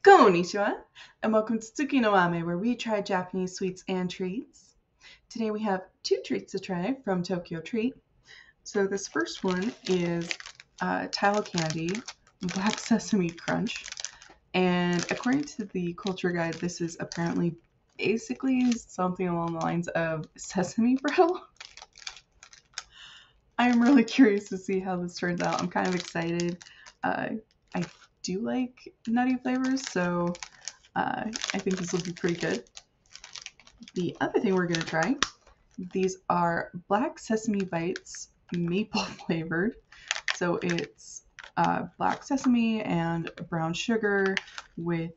Konnichiwa, and welcome to Tsuki no Ame, where we try Japanese sweets and treats. Today we have two treats to try from Tokyo Treat. So this first one is Tile Candy Black Sesame Crunch. And according to the culture guide, this is apparently basically something along the lines of sesame brittle. I am really curious to see how this turns out. I'm kind of excited. I do like nutty flavors, so I think this will be pretty good. The other thing we're going to try, these are Black Sesame Bites maple flavored. So it's black sesame and brown sugar with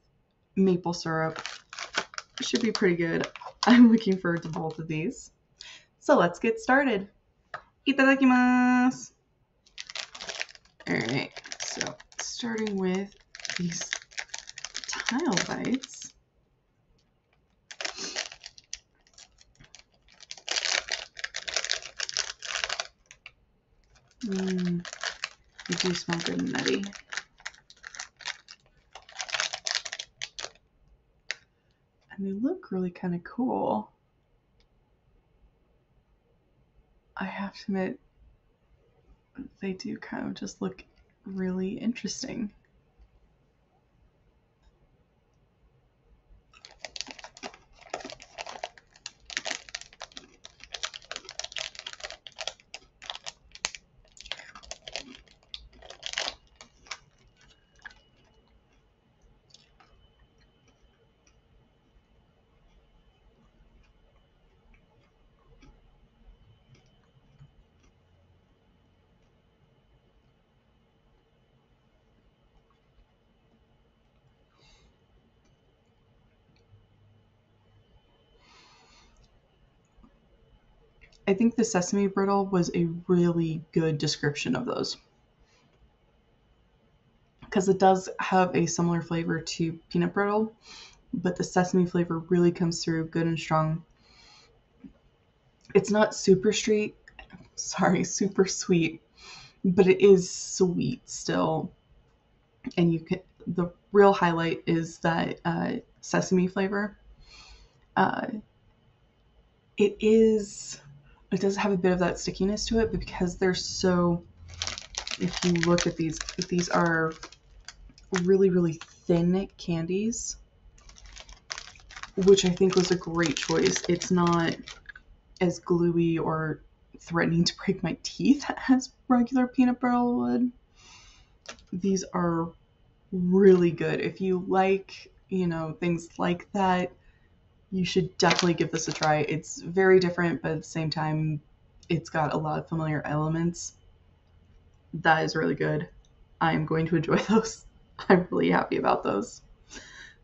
maple syrup. It should be pretty good. I'm looking forward to both of these. So let's get started. Itadakimasu! Alright, so starting with these tile bites. They do smell good and nutty. And they look really kind of cool. I have to admit, they do kind of just look really interesting. I think the sesame brittle was a really good description of those, because it does have a similar flavor to peanut brittle, but the sesame flavor really comes through good and strong. It's not super sweet, but it is sweet still. And the real highlight is that sesame flavor. It does have a bit of that stickiness to it, but because they're so, if you look at these are really, really thin candies, which I think was a great choice. It's not as gluey or threatening to break my teeth as regular peanut brittle would. These are really good. If you like, things like that, you should definitely give this a try. It's very different, but at the same time, it's got a lot of familiar elements. That is really good. I am going to enjoy those. I'm really happy about those.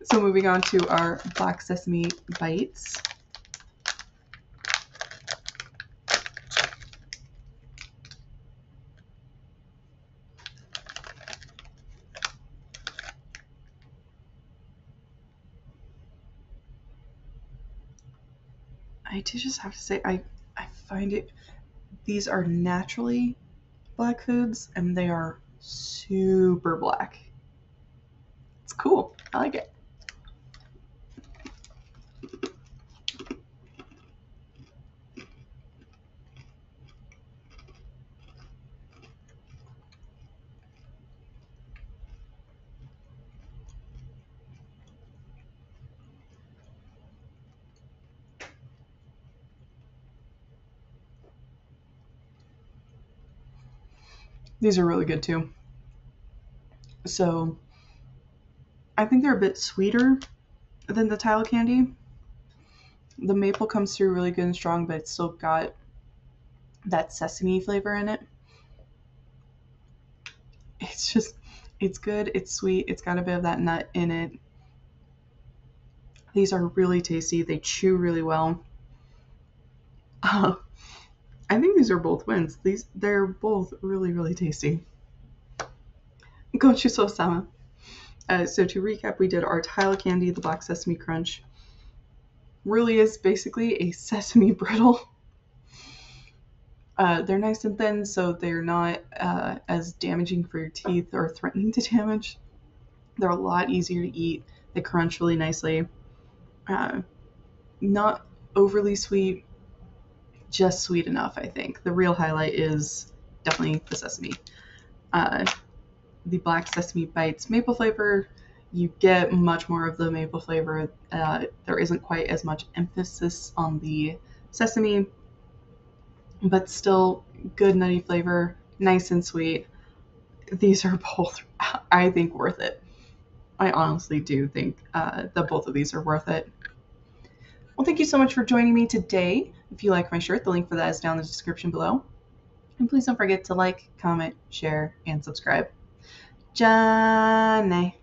So moving on to our Black Sesame Bites. I do just have to say, I find it, these are naturally black foods, and they are super black. It's cool. I like it. These are really good too. So I think they're a bit sweeter than the tile candy. The maple comes through really good and strong, but it's still got that sesame flavor in it. It's good, it's sweet, it's got a bit of that nut in it. These are really tasty. They chew really well. I think these are both wins. They're both really, really tasty. Gochuso-sama. So to recap, we did our tile candy, the Black Sesame Crunch. Really is basically a sesame brittle. They're nice and thin, so they're not as damaging for your teeth or threatening to damage. They're a lot easier to eat. They crunch really nicely. Not overly sweet, just sweet enough, I think. The real highlight is definitely the sesame. The black sesame bites maple flavor, you get much more of the maple flavor. There isn't quite as much emphasis on the sesame, but still good nutty flavor, nice and sweet. These are both, I think, worth it. I honestly do think that both of these are worth it. Well, thank you so much for joining me today. If you like my shirt, the link for that is down in the description below. And please don't forget to like, comment, share, and subscribe. Johnny.